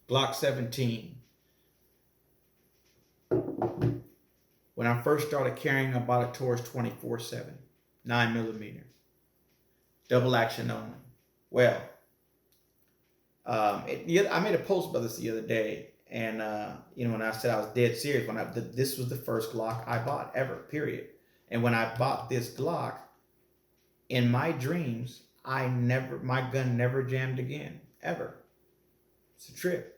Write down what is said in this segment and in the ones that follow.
Glock 17. When I first started carrying, I bought a Taurus 24/7, 9mm, double action only. Well, I made a post about this the other day, and when I said I was dead serious, this was the first Glock I bought ever, period. And when I bought this Glock, in my dreams, my gun never jammed again, ever. It's a trip.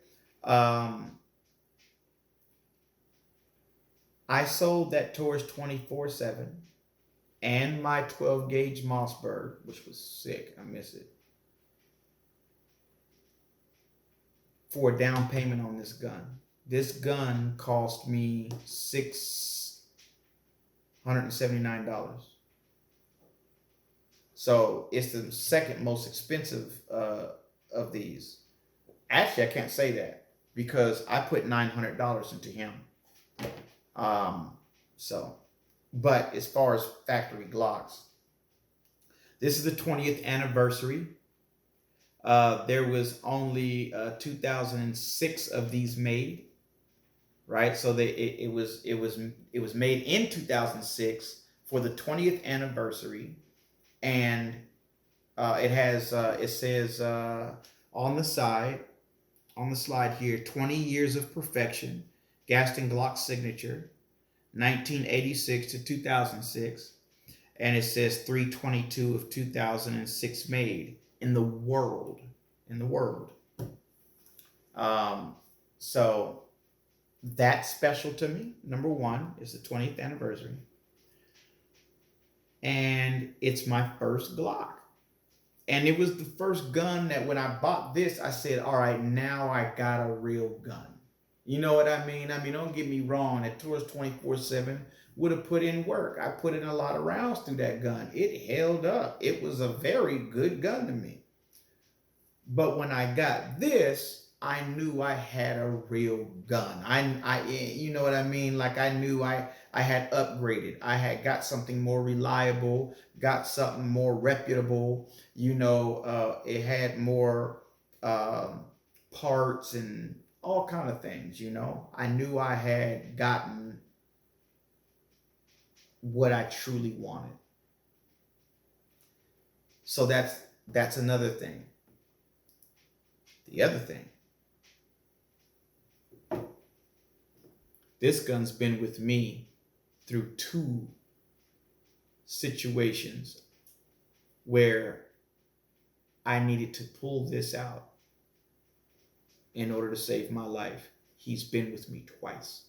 I sold that Taurus 24/7 and my 12 gauge Mossberg, which was sick. I miss it. For a down payment on this gun. This gun cost me $679. So it's the second most expensive of these. Actually, I can't say that because I put $900 into him. But as far as factory Glocks, this is the 20th anniversary. There was only 2006 of these made, right? So it was made in 2006 for the 20th anniversary, and it says on the slide here, 20 years of perfection, Gaston Glock signature, 1986 to 2006, and it says 3/22 of 2006 made in the world. So that's special to me. Number one is the 20th anniversary, and it's my first Glock. And it was the first gun that when I bought this, I said, all right, now I got a real gun. You know what I mean? Don't get me wrong. That Taurus 24/7 would have put in work. I put in a lot of rounds through that gun. It held up. It was a very good gun to me. But when I got this, I knew I had a real gun. You know what I mean? Like I knew I had upgraded. I had got something more reliable, got something more reputable. It had more parts and all kind of things. I knew I had gotten what I truly wanted. So that's another thing. The other thing, this gun's been with me through two situations where I needed to pull this out in order to save my life. He's been with me twice.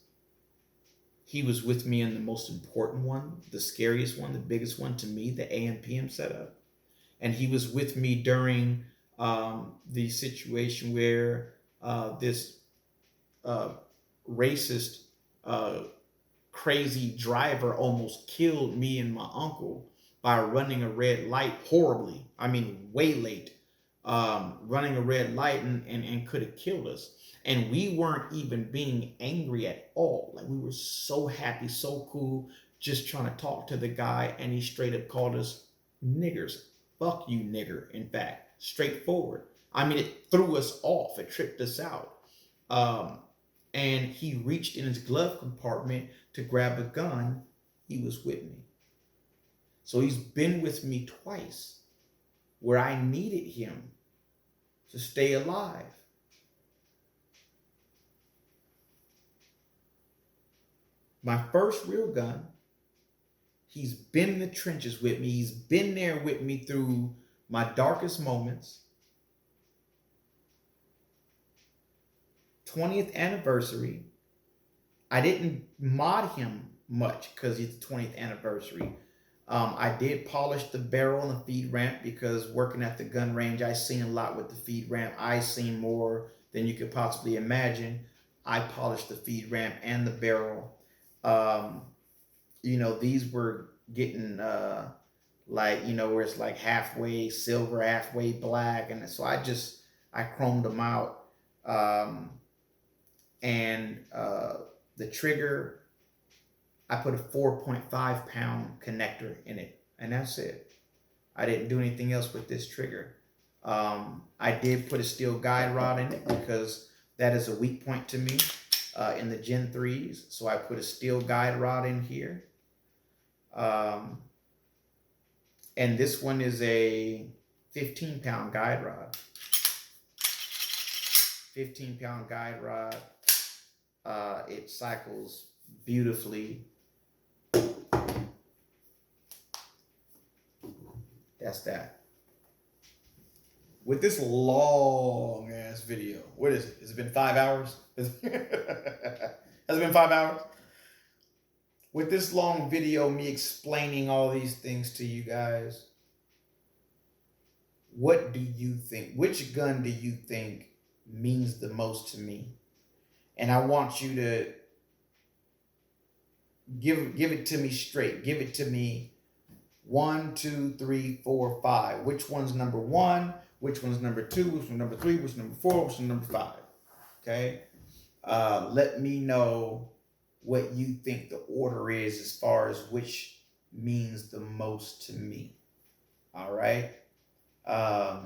He was with me in the most important one, the scariest one, the biggest one to me, the AM/PM setup. And he was with me during the situation where this racist, crazy driver almost killed me and my uncle by running a red light horribly. Way late. Running a red light and could have killed us. And we weren't even being angry at all. Like we were so happy, so cool, just trying to talk to the guy, and he straight up called us niggers. Fuck you, nigger, in fact. Straightforward. It threw us off. It tripped us out. And he reached in his glove compartment to grab a gun. He was with me. So he's been with me twice where I needed him to stay alive. My first real gun, he's been in the trenches with me. He's been there with me through my darkest moments. 20th anniversary. I didn't mod him much because it's the 20th anniversary. I did polish the barrel and the feed ramp because working at the gun range, I seen a lot with the feed ramp. I seen more than you could possibly imagine. I polished the feed ramp and the barrel. These were getting where it's like halfway silver, halfway black, and so I chromed them out. The trigger, I put a 4.5 pound connector in it, and that's it. I didn't do anything else with this trigger. I did put a steel guide rod in it because That is a weak point to me in the Gen 3s. So I put a steel guide rod in here. And this one is a 15-pound guide rod. 15-pound guide rod. It cycles beautifully. That's that. With this long ass video, what is it? Has it been 5 hours? Has it been 5 hours? With this long video, me explaining all these things to you guys, what do you think? Which gun do you think means the most to me? And I want you to give it to me straight. Give it to me 1, 2, 3, 4, 5. Which one's number 1? Which one's number 2? Which one's number 3? Which one's number 4? Which one's number 5? Okay. Let me know what you think the order is as far as which means the most to me. All right. I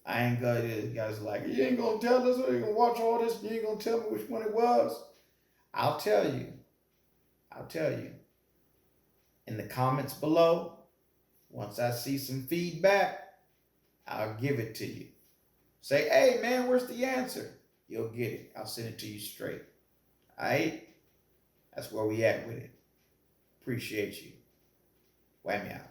ain't gonna, you guys are like, you ain't gonna tell us, or you gonna watch all this, you ain't gonna tell me which one it was. I'll tell you. I'll tell you. In the comments below, once I see some feedback, I'll give it to you. Say, hey man, where's the answer? You'll get it. I'll send it to you straight. All right? That's where we at with it. Appreciate you. Whammy out.